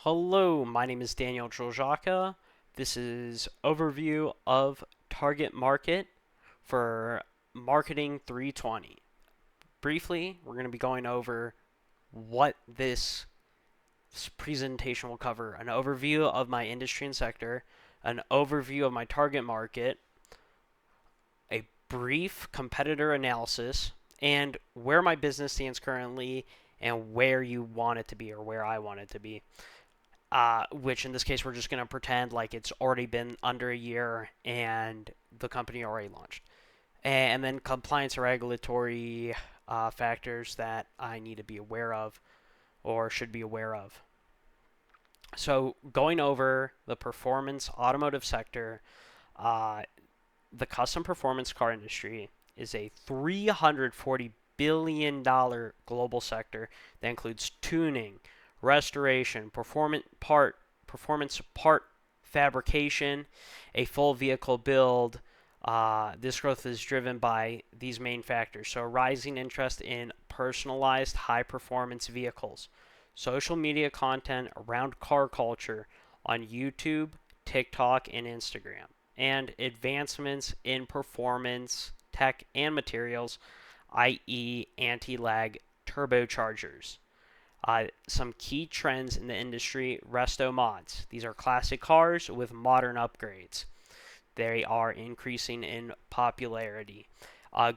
Hello, my name is Daniel Droljaka. This is overview of target market for Marketing 320. Briefly, we're going to be going over what this presentation will cover: an overview of my industry and sector, an overview of my target market, a brief competitor analysis, and where my business stands currently and where you want it to be or where I want it to be. Which in this case we're just going to pretend like it's already been under a year and the company already launched. And then compliance and regulatory factors that I need to be aware of or should be aware of. So, going over the performance automotive sector, uh, the custom performance car industry is a $340 billion global sector that includes tuning, restoration, performance part fabrication, a full vehicle build. This growth is driven by these main factors. So, rising interest in personalized high performance vehicles, social media content around car culture on YouTube, TikTok, and Instagram, and advancements in performance, tech, and materials, i.e., anti lag turbochargers. Some key trends in the industry: resto mods. These are classic cars with modern upgrades. They are increasing in popularity.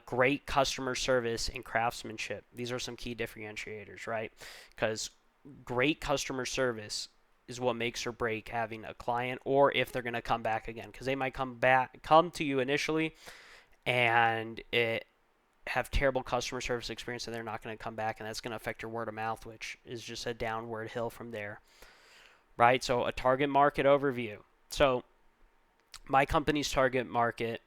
Great customer service and craftsmanship. These are some key differentiators, right? Because great customer service is what makes or break having a client, or if they're going to come back again, because they might come to you initially and it have terrible customer service experience and they're not going to come back, and that's going to affect your word of mouth, which is just a downward hill from there, right? So a target market overview. So my company's target market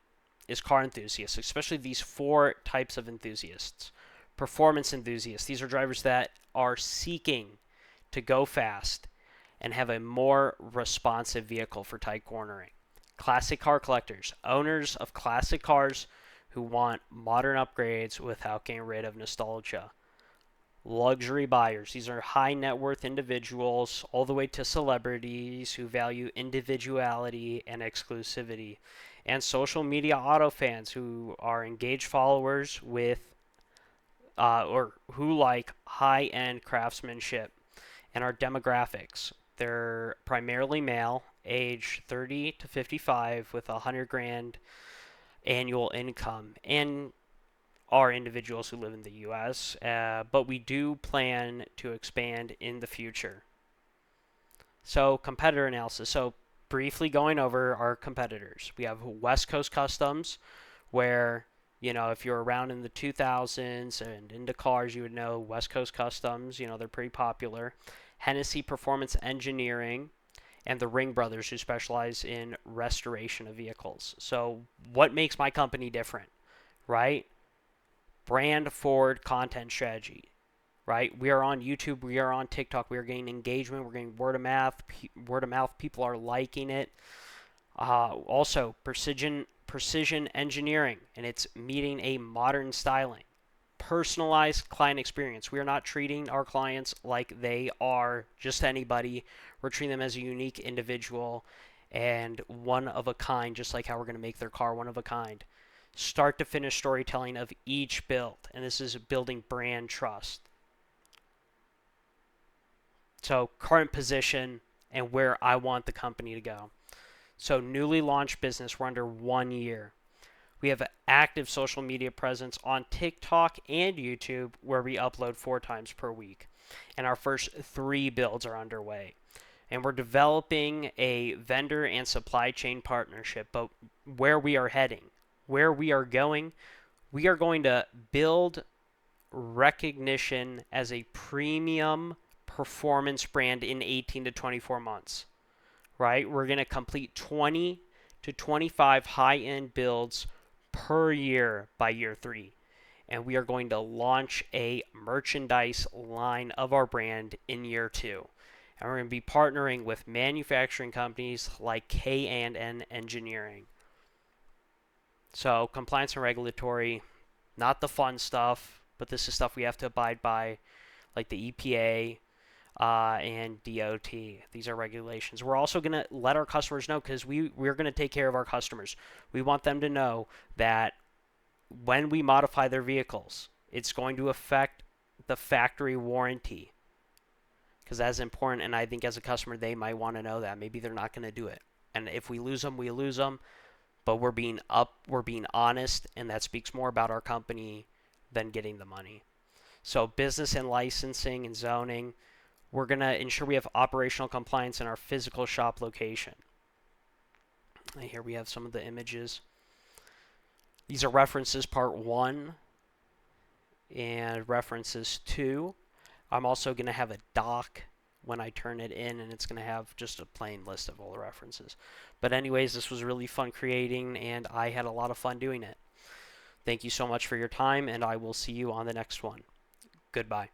is car enthusiasts, especially these four types of enthusiasts. Performance enthusiasts. These are drivers that are seeking to go fast and have a more responsive vehicle for tight cornering. Classic car collectors. Owners of classic cars who want modern upgrades without getting rid of nostalgia. Luxury buyers. These are high net worth individuals, all the way to celebrities who value individuality and exclusivity. And social media auto fans who are engaged followers with or who like high end craftsmanship. And our demographics. They're primarily male, age 30 to 55, with 100 grand annual income, and are individuals who live in the U.S., but we do plan to expand in the future. So, competitor analysis. So, briefly going over our competitors, we have West Coast Customs, where if you're around in the 2000s and into cars, you would know West Coast Customs. They're pretty popular. Hennessy Performance Engineering, and the Ring Brothers, who specialize in restoration of vehicles. So, what makes my company different, right? Brand forward content strategy, right? We are on YouTube, we are on TikTok, we are getting engagement, we're getting word of mouth. People are liking it. Also, precision engineering, and it's meeting a modern styling. Personalized client experience. We are not treating our clients like they are just anybody. We're treating them as a unique individual and one of a kind, just like how we're going to make their car one of a kind. Start to finish storytelling of each build, and this is building brand trust. So, current position and where I want the company to go. So, newly launched business, we're under 1 year. We have an active social media presence on TikTok and YouTube, where we upload 4 times per week. And our first 3 builds are underway. And we're developing a vendor and supply chain partnership. But where we are heading, where we are going to build recognition as a premium performance brand in 18 to 24 months. Right? We're going to complete 20 to 25 high-end builds per year by year 3. And we are going to launch a merchandise line of our brand in year 2. And we're going to be partnering with manufacturing companies like K&N Engineering. So, compliance and regulatory, not the fun stuff, but this is stuff we have to abide by, like the EPA, and DOT. These are regulations. We're also going to let our customers know, because we're going to take care of our customers. We want them to know that when we modify their vehicles, it's going to affect the factory warranty, because that's important. And I think as a customer, they might want to know that. Maybe they're not going to do it. And if we lose them, we lose them. But we're being honest, and that speaks more about our company than getting the money. So business and licensing and zoning, we're going to ensure we have operational compliance in our physical shop location. And here we have some of the images. These are references part 1 and references 2. I'm also going to have a doc when I turn it in, and it's going to have just a plain list of all the references. But anyways, this was really fun creating, and I had a lot of fun doing it. Thank you so much for your time, and I will see you on the next one. Goodbye.